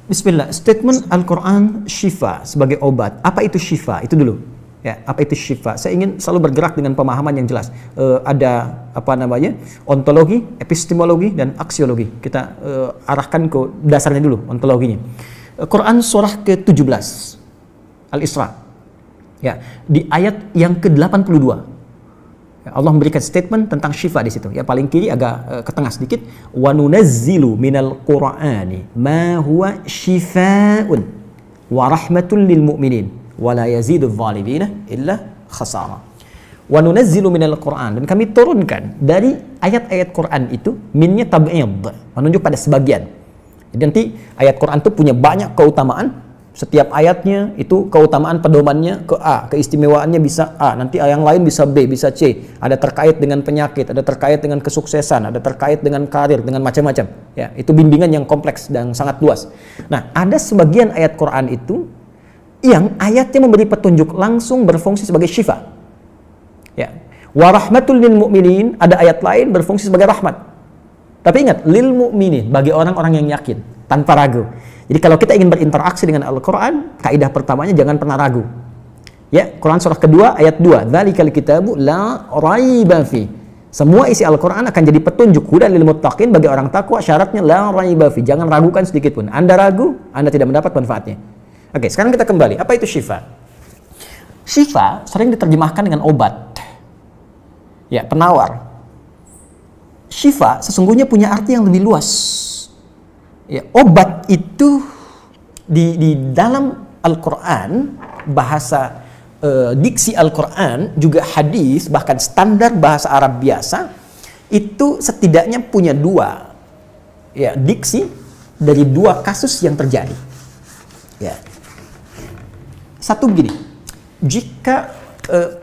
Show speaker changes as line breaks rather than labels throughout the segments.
Bismillah, statement Al-Quran syifa sebagai obat. Apa itu syifa? Itu dulu. Ya, apa itu syifa? Saya ingin selalu bergerak dengan pemahaman yang jelas. Ada apa namanya? Ontologi, epistemologi, dan aksiologi. Kita arahkan ke dasarnya dulu, ontologinya. Quran surah ke-17 Al-Isra. Ya, di ayat yang ke-82. Allah memberikan statement tentang syifa di situ. Ya, paling kiri agak ke tengah sedikit. Wa nunazzilu minal Qur'ani ma huwa syifaa'un wa rahmatul lil mu'minin wa la yazidul zalimina illa khasara. Wa nunazzilu minal Qur'an, dan kami turunkan dari ayat-ayat Quran itu, minnya tab'id, menunjuk pada sebagian. Jadi nanti ayat Quran itu punya banyak keutamaan. Setiap ayatnya itu keutamaan pedomannya ke A, keistimewaannya bisa A, nanti yang lain bisa B, bisa C. Ada terkait dengan penyakit, ada terkait dengan kesuksesan, ada terkait dengan karir, dengan macam-macam. Ya, itu bimbingan yang kompleks dan sangat luas. Nah, ada sebagian ayat Quran itu yang ayatnya memberi petunjuk langsung berfungsi sebagai syifa. Ya. Wa rahmatul lil mu'minin, ada ayat lain berfungsi sebagai rahmat. Tapi ingat, lil mu'minin, bagi orang-orang yang yakin, tanpa ragu. Jadi kalau kita ingin berinteraksi dengan Al-Quran, kaidah pertamanya jangan pernah ragu. Ya, Quran surah kedua ayat 2. Dzalikal kitabu la raiba fi. Semua isi Al-Quran akan jadi petunjuk hudan lil muttaqin, bagi orang takwa, syaratnya la raiba fi. Jangan ragukan sedikit pun. Anda ragu, Anda tidak mendapat manfaatnya. Oke, sekarang kita kembali. Apa itu syifa? Syifa sering diterjemahkan dengan obat. Ya, penawar. Syifa sesungguhnya punya arti yang lebih luas. Ya, obat itu di dalam Al-Quran, bahasa diksi Al-Quran, juga hadis, bahkan standar bahasa Arab biasa, itu setidaknya punya dua ya, diksi dari dua kasus yang terjadi. Ya. Satu begini, jika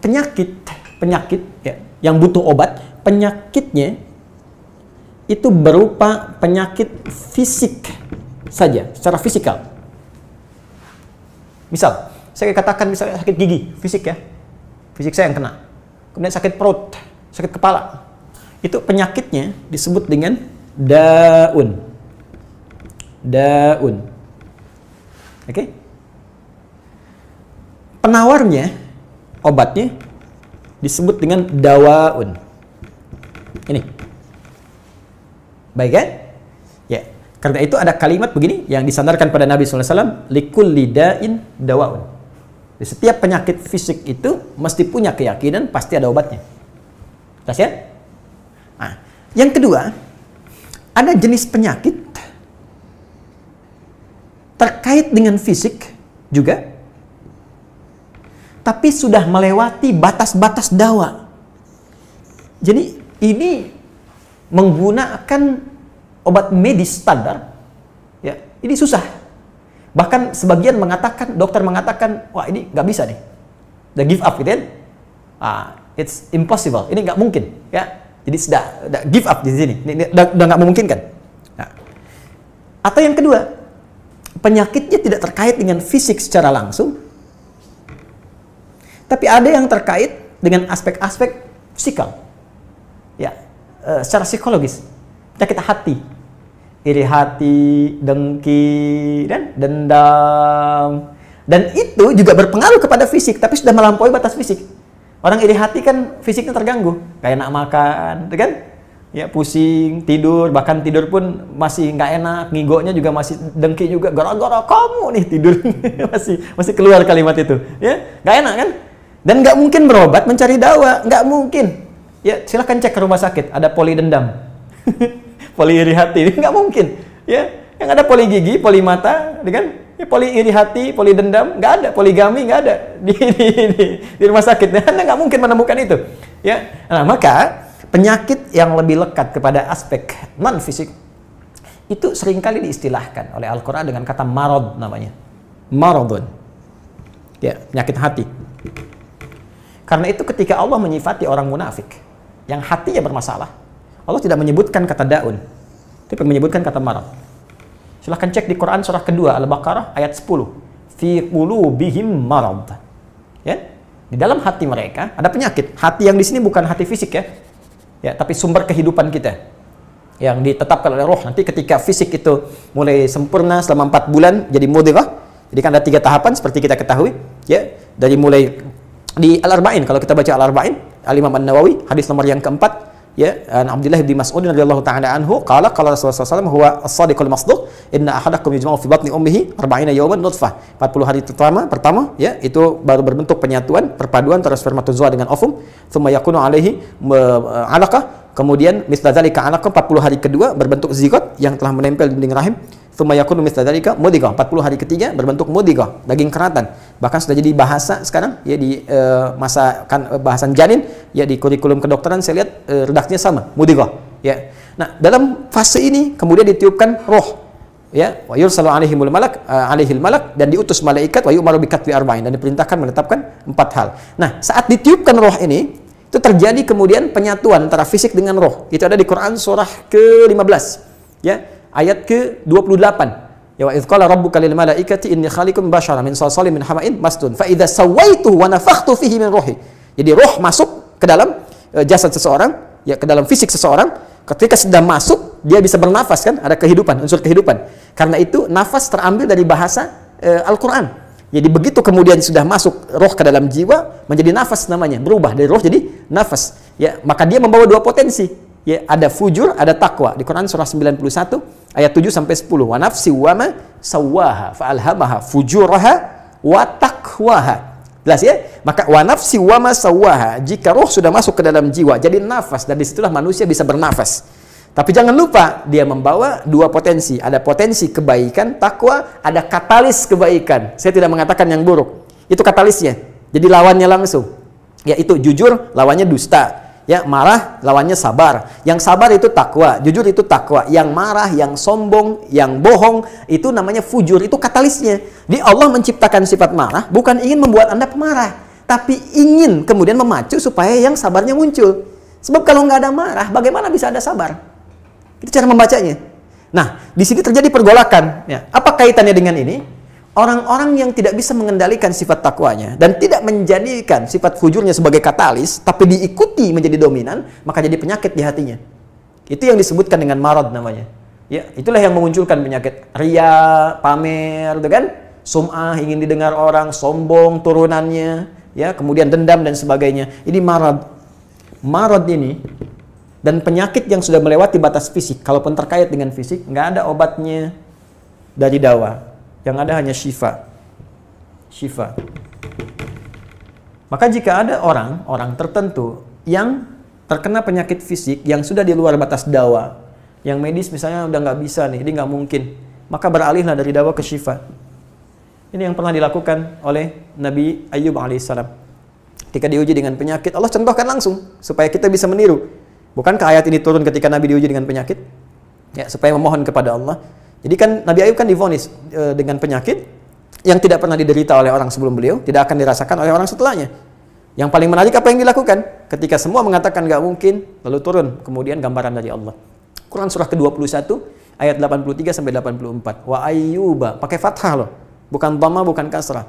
penyakit ya, yang butuh obat, penyakitnya itu berupa penyakit fisik saja, secara fisikal. Misal, saya katakan misalnya sakit gigi, fisik ya, fisik saya yang kena. Kemudian sakit perut, sakit kepala. Itu penyakitnya disebut dengan daun. Daun. Oke? Penawarnya, obatnya disebut dengan dawaun. Ini. Baik kan? Ya. Karena itu ada kalimat begini yang disandarkan pada Nabi SAW, likulli da'in dawaun. Di setiap penyakit fisik itu mesti punya keyakinan pasti ada obatnya. Jelas ya? Nah, yang kedua, ada jenis penyakit terkait dengan fisik juga, tapi sudah melewati batas-batas dawa. Jadi ini menggunakan obat medis standar, ya, ini susah. Bahkan sebagian mengatakan, dokter mengatakan, wah ini nggak bisa nih, udah give up gitu kan? It's impossible, ini nggak mungkin, ya. Jadi sudah give up di sini, ini udah nggak memungkinkan. Nah. Atau yang kedua, penyakitnya tidak terkait dengan fisik secara langsung, tapi ada yang terkait dengan aspek-aspek psikal, ya. Secara psikologis, penyakit hati, iri hati, dengki, dan dendam, dan itu juga berpengaruh kepada fisik, tapi sudah melampaui batas fisik. Orang iri hati kan fisiknya terganggu, kayak enak makan, kan? Ya, pusing, tidur, bahkan tidur pun masih nggak enak, ngigonya juga masih dengki juga, gara-gara kamu nih tidur, masih keluar kalimat itu, ya, nggak enak kan? Dan nggak mungkin berobat mencari dawa, nggak mungkin. Ya, silahkan cek ke rumah sakit, ada poli dendam, poli iri hati, nggak mungkin. Ya, yang ada poli gigi, poli mata, kan? Ya, poli iri hati, poli dendam, nggak ada, poligami nggak ada di rumah sakit. Anda nggak mungkin menemukan itu. Ya, nah maka penyakit yang lebih lekat kepada aspek non fisik itu seringkali diistilahkan oleh Al-Quran dengan kata marad namanya, maradun. Ya, penyakit hati. Karena itu ketika Allah menyifati orang munafik yang hatinya bermasalah, Allah tidak menyebutkan kata daun, tapi menyebutkan kata marad. Silahkan cek di Quran surah kedua Al-Baqarah ayat 10. Fi qulubihim marad. Ya, di dalam hati mereka ada penyakit. Hati yang di sini bukan hati fisik ya. Ya, tapi sumber kehidupan kita. yang ditetapkan oleh roh. Nanti ketika fisik itu mulai sempurna selama 4 bulan jadi mudghah. Jadi kan ada 3 tahapan seperti kita ketahui, ya. Dari mulai di Al-Arba'in, kalau kita baca Al-Arba'in, Al-Imam An-Nawawi, hadis nomor yang keempat, ya, Abdullah bin Mas'ud radhiyallahu ta'ala anhu qala qala Rasulullah SAW huwa as-sadiqul masduq inna ahadakum yujma'u fi batni ummihi 40 yawman nutfah. 40 hari pertama ya, itu baru berbentuk penyatuan, perpaduan antara spermatozoa dengan ovum, thumma yakunu alaihi 'alaqah, kemudian misla dzalika 'alaqah, 40 hari kedua berbentuk zigot yang telah menempel di dinding rahim, thumma yakunu misla dzalika mudghah, 40 hari ketiga berbentuk mudghah, daging keratan. Bahkan sudah jadi bahasa sekarang ya di masa kan bahasan janin ya, di kurikulum kedokteran saya lihat redaksinya sama, mudghah ya. Nah, dalam fase ini kemudian ditiupkan roh ya, wa yursalu alaihimul malak, alaihil malak, dan diutus malaikat, wa yu'maru bi katbi arba'in, dan diperintahkan menetapkan 4 hal. Nah, saat ditiupkan roh ini itu terjadi kemudian penyatuan antara fisik dengan roh. Itu ada di Quran surah ke-15 ya, ayat ke-28. Ya, wa idz qala rabbuka lil malaikati inni khaliqun basyaran min salsalin min hama'in masdun fa idza sawaituhu wa nafakhtu fihi min ruhi. Jadi roh masuk ke dalam jasad seseorang, ya, ke dalam fisik seseorang. Ketika sudah masuk, dia bisa bernafas kan, ada kehidupan, unsur kehidupan. Karena itu nafas terambil dari bahasa Al-Qur'an. Jadi begitu kemudian sudah masuk roh ke dalam jiwa, menjadi nafas namanya, berubah dari roh jadi nafas. Ya, maka dia membawa 2 potensi. Ya, ada fujur, ada takwa. Di Quran surah 91 ayat 7 sampai 10. Wa nafsi wa ma sawwaha fa alhamaha fujuraha wa taqwaha. Jelas ya? Maka wa nafsi wa ma sawwaha, jika roh sudah masuk ke dalam jiwa jadi nafas, dan disitulah manusia bisa bernafas. Tapi jangan lupa dia membawa 2 potensi. Ada potensi kebaikan, takwa, ada katalis kebaikan. Saya tidak mengatakan yang buruk. Itu katalisnya. Jadi lawannya langsung. Yaitu jujur lawannya dusta. Ya, marah lawannya sabar. Yang sabar itu takwa, jujur itu takwa. Yang marah, yang sombong, yang bohong itu namanya fujur, itu katalisnya. Di Allah menciptakan sifat marah bukan ingin membuat Anda pemarah, tapi ingin kemudian memacu supaya yang sabarnya muncul. Sebab kalau nggak ada marah, bagaimana bisa ada sabar? Itu cara membacanya. Nah, di sini terjadi pergolakan. Ya, apa kaitannya dengan ini? Orang-orang yang tidak bisa mengendalikan sifat takwanya dan tidak menjadikan sifat fujurnya sebagai katalis, tapi diikuti menjadi dominan, maka jadi penyakit di hatinya. Itu yang disebutkan dengan marad namanya. Ya, itulah yang memunculkan penyakit ria, pamer, gitu kan? Sum'ah, ingin didengar orang, sombong turunannya, ya, kemudian dendam dan sebagainya. Ini marad. Marad ini dan penyakit yang sudah melewati batas fisik, kalaupun terkait dengan fisik, nggak ada obatnya dari dawa. Yang ada hanya syifa. Syifa. Maka jika ada orang tertentu yang terkena penyakit fisik yang sudah di luar batas dawa, yang medis misalnya udah nggak bisa nih, ini nggak mungkin, maka beralihlah dari dawa ke syifa. Ini yang pernah dilakukan oleh Nabi Ayyub alaihissalam. Ketika diuji dengan penyakit, Allah contohkan langsung supaya kita bisa meniru. Bukankah ayat ini turun ketika Nabi diuji dengan penyakit? Ya, supaya memohon kepada Allah. Jadi kan Nabi Ayub kan divonis dengan penyakit yang tidak pernah diderita oleh orang sebelum beliau, tidak akan dirasakan oleh orang setelahnya. Yang paling menarik apa yang dilakukan? Ketika semua mengatakan nggak mungkin, lalu turun kemudian gambaran dari Allah. Quran surah ke-21 ayat 83 sampai 84. Wa ayyuba, pakai fathah loh, bukan dhamma, bukan kasrah.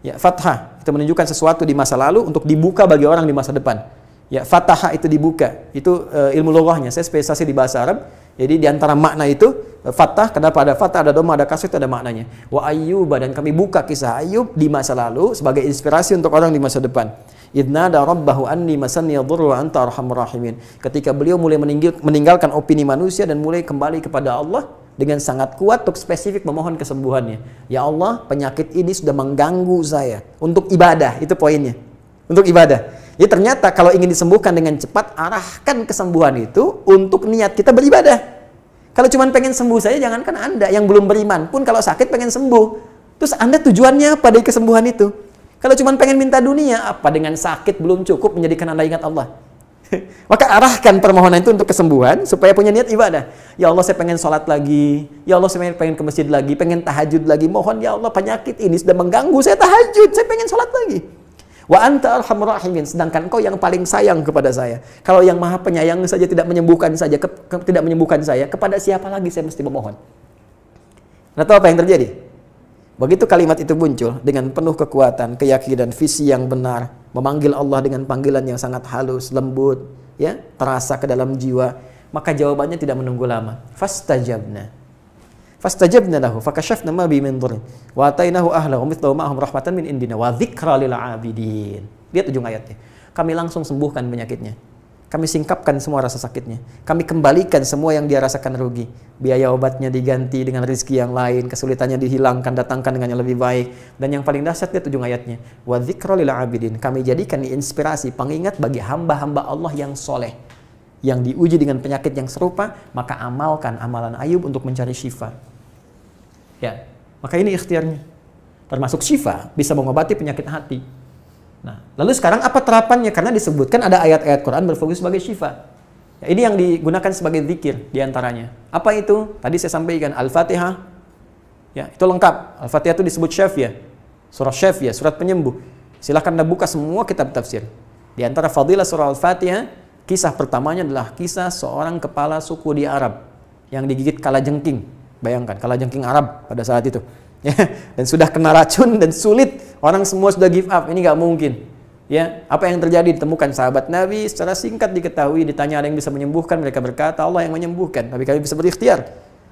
Ya, fathah itu menunjukkan sesuatu di masa lalu untuk dibuka bagi orang di masa depan. Ya, fathah itu dibuka. Itu ilmu lughahnya. Saya spesialisasi di bahasa Arab. Jadi di antara makna itu fathah, kenapa ada fathah, ada dhamma, ada kasrah, itu ada maknanya. Wa ayyuba, dan kami buka kisah Ayub di masa lalu sebagai inspirasi untuk orang di masa depan. Idnada rabbahu anni masanni yadhurru wa anta arhamur rahimin. Ketika beliau mulai meninggalkan opini manusia dan mulai kembali kepada Allah dengan sangat kuat untuk spesifik memohon kesembuhannya. Ya Allah, penyakit ini sudah mengganggu saya. Untuk ibadah, itu poinnya. Untuk ibadah. Jadi ternyata kalau ingin disembuhkan dengan cepat, arahkan kesembuhan itu untuk niat kita beribadah. Kalau cuma pengen sembuh saja, jangankan Anda yang belum beriman pun kalau sakit pengen sembuh. Terus Anda tujuannya apa dari kesembuhan itu? Kalau cuma pengen minta dunia, apa dengan sakit belum cukup menjadikan Anda ingat Allah? Maka arahkan permohonan itu untuk kesembuhan supaya punya niat ibadah. Ya Allah, saya pengen sholat lagi. Ya Allah, saya pengen ke masjid lagi, pengen tahajud lagi. Mohon ya Allah, penyakit ini sudah mengganggu saya tahajud, saya pengen sholat lagi. Wa anta arhamur rahimin, sedangkan Engkau yang paling sayang kepada saya. Kalau yang Maha Penyayang saja tidak menyembuhkan saya, kepada siapa lagi saya mesti memohon? Nah, tahu apa yang terjadi? Begitu kalimat itu muncul dengan penuh kekuatan, keyakinan, visi yang benar, memanggil Allah dengan panggilan yang sangat halus, lembut, ya, terasa ke dalam jiwa, Maka jawabannya tidak menunggu lama. Fastajabna lahu fakashafna ma bi min dhurrin wa atainahu ahlahu wa mithlahu ma'ahum rahmatan min indina wa dzikra lil 'abidin. Lihat ujung ayatnya. Kami langsung sembuhkan penyakitnya. Kami singkapkan semua rasa sakitnya. Kami kembalikan semua yang dia rasakan rugi. Biaya obatnya diganti dengan rezeki yang lain, kesulitannya dihilangkan, datangkan dengan yang lebih baik. Dan yang paling dahsyat lihat ujung ayatnya. Wa dzikra lil 'abidin. Kami jadikan inspirasi, pengingat bagi hamba-hamba Allah yang soleh, yang diuji dengan penyakit yang serupa, maka amalkan amalan Ayub untuk mencari syifa. Ya, maka ini ikhtiarnya. Termasuk syifa, bisa mengobati penyakit hati. Nah, lalu sekarang apa terapannya? Karena disebutkan ada ayat-ayat Quran berfokus sebagai syifa. Ya, ini yang digunakan sebagai zikir diantaranya. Apa itu? Tadi saya sampaikan Al-Fatihah. Ya, itu lengkap. Al-Fatihah itu disebut syafiyah. Surah syafiyah, surat penyembuh. Silahkan Anda buka semua kitab tafsir. Di antara fadilah surah Al-Fatihah, kisah pertamanya adalah kisah seorang kepala suku di Arab yang digigit kalajengking. Bayangkan, kalajengking Arab pada saat itu. Ya, dan sudah kena racun dan sulit, orang semua sudah give up, ini nggak mungkin. Ya, apa yang terjadi? Ditemukan sahabat Nabi, secara singkat diketahui, ditanya ada yang bisa menyembuhkan, mereka berkata Allah yang menyembuhkan, tapi kami bisa berikhtiar.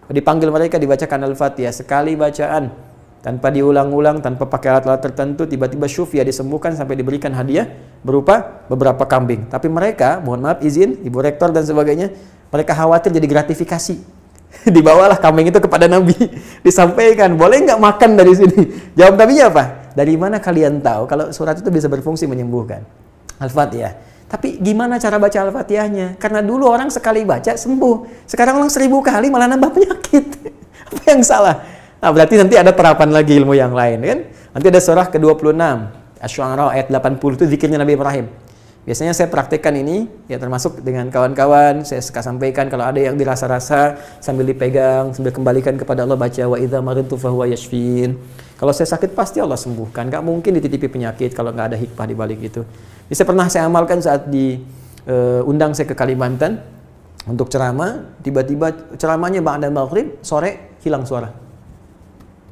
Dipanggil mereka, dibacakan Al-Fatihah sekali bacaan, tanpa diulang-ulang, tanpa pakai alat-alat tertentu, tiba-tiba syufia disembuhkan sampai diberikan hadiah berupa beberapa kambing. Tapi mereka, mohon maaf izin, Ibu Rektor dan sebagainya, mereka khawatir jadi gratifikasi. Dibawalah kambing itu kepada Nabi, disampaikan, boleh nggak makan dari sini? Jawab Nabinya apa? Dari mana kalian tahu kalau surat itu bisa berfungsi menyembuhkan? Al-Fatihah. Tapi gimana cara baca Al-Fatihahnya? Karena dulu orang sekali baca sembuh, sekarang orang 1000 kali malah nambah penyakit. Apa yang salah? Nah, berarti nanti ada terapan lagi ilmu yang lain, kan? Nanti ada surah ke-26, Asy-Syu'ara ayat 80 itu zikirnya Nabi Ibrahim. Biasanya saya praktekkan ini, ya termasuk dengan kawan-kawan, saya suka sampaikan kalau ada yang dirasa-rasa sambil dipegang, sambil kembalikan kepada Allah, baca wa idza maridtu fahuwa yashfin. Kalau saya sakit pasti Allah sembuhkan, nggak mungkin dititipi penyakit kalau nggak ada hikmah di balik itu. Bisa pernah saya amalkan saat diundang saya ke Kalimantan untuk ceramah, tiba-tiba ceramahnya ba'da maghrib, sore hilang suara.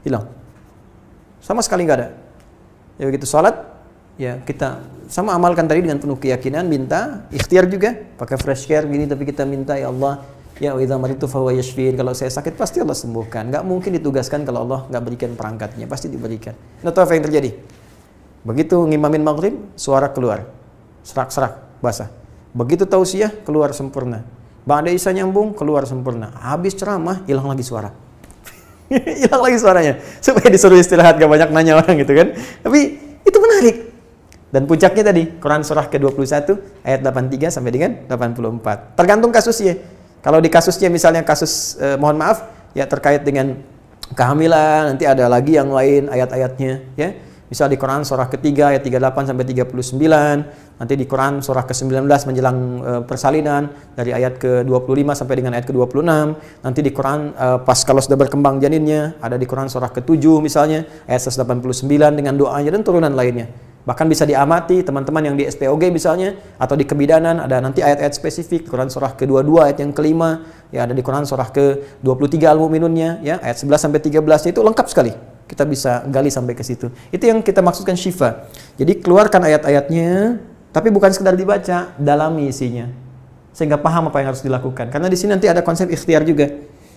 Hilang. Sama sekali nggak ada. Ya begitu salat, ya kita sama amalkan tadi dengan penuh keyakinan, minta ikhtiar juga pakai fresh care gini, tapi kita minta ya Allah, ya wa idza maridtu fahuwa yashfin, kalau saya sakit pasti Allah sembuhkan. Nggak mungkin ditugaskan kalau Allah nggak berikan perangkatnya, pasti diberikan. Nah, tahu apa yang terjadi? Begitu ngimamin maghrib, suara keluar, serak-serak basah. Begitu tausiah, keluar sempurna. Ba'da isya nyambung, keluar sempurna. Habis ceramah, hilang lagi suara. Hilang lagi suaranya, supaya disuruh istirahat, gak banyak nanya orang gitu kan. Tapi itu menarik. Dan puncaknya tadi, Quran surah ke-21 ayat 83 sampai dengan 84. Tergantung kasusnya. Kalau di kasusnya misalnya kasus mohon maaf ya terkait dengan kehamilan, nanti ada lagi yang lain ayat-ayatnya ya. Misal di Quran surah ketiga ayat 38 sampai 39, nanti di Quran surah ke-19 menjelang persalinan dari ayat ke-25 sampai dengan ayat ke-26, nanti di Quran pas kalau sudah berkembang janinnya, ada di Quran surah ke-7 misalnya ayat 189 dengan doanya dan turunan lainnya. Bahkan bisa diamati teman-teman yang di SPOG misalnya, atau di kebidanan ada nanti ayat-ayat spesifik, Quran surah ke-22 ayat yang kelima, ya ada di Quran surah ke-23 Al-Mu'minunnya, ya ayat 11 sampai 13 itu lengkap sekali. Kita bisa gali sampai ke situ. Itu yang kita maksudkan syifa. Jadi keluarkan ayat-ayatnya, tapi bukan sekedar dibaca, dalami isinya. Sehingga paham apa yang harus dilakukan. Karena di sini nanti ada konsep ikhtiar juga.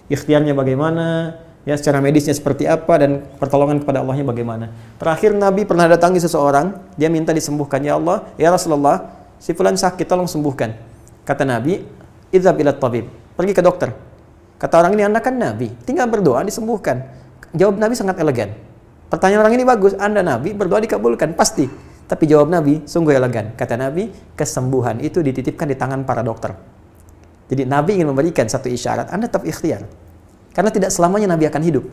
Ikhtiarnya bagaimana, ya secara medisnya seperti apa, dan pertolongan kepada Allahnya bagaimana. Terakhir Nabi pernah datangi seseorang, dia minta disembuhkan. Ya Allah, ya Rasulullah, si fulan sakit, tolong sembuhkan. Kata Nabi, idhab ila tabib, pergi ke dokter. Kata orang ini, Anda kan Nabi, tinggal berdoa disembuhkan. Jawab Nabi sangat elegan. Pertanyaan orang ini bagus, Anda Nabi, berdoa dikabulkan, pasti. Tapi jawab Nabi sungguh elegan. Kata Nabi, kesembuhan itu dititipkan di tangan para dokter. Jadi Nabi ingin memberikan satu isyarat, Anda tetap ikhtiar. Karena tidak selamanya Nabi akan hidup.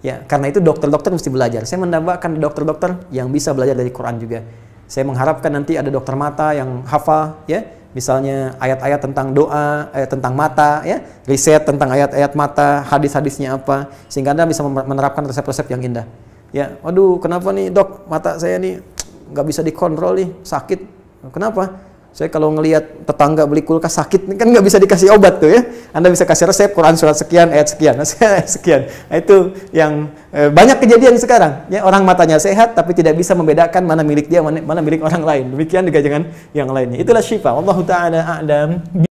Ya, karena itu dokter-dokter mesti belajar. Saya menambahkan dokter-dokter yang bisa belajar dari Quran juga. Saya mengharapkan nanti ada dokter mata yang hafal, ya, misalnya ayat-ayat tentang doa, ayat tentang mata, ya, riset tentang ayat-ayat mata, hadis-hadisnya apa, sehingga Anda bisa menerapkan resep-resep yang indah. Ya, waduh, kenapa nih dok, mata saya nih nggak bisa dikontrol nih, sakit. Kenapa? Saya kalau ngelihat tetangga beli kulkas sakit, kan nggak bisa dikasih obat tuh ya. Anda bisa kasih resep Quran surat sekian, ayat sekian, ayat sekian. Nah, itu yang banyak kejadian sekarang. Ya, orang matanya sehat tapi tidak bisa membedakan mana milik dia, mana milik orang lain. Demikian juga dengan yang lainnya. Itulah syifa. Wallahu ta'ala a'lam.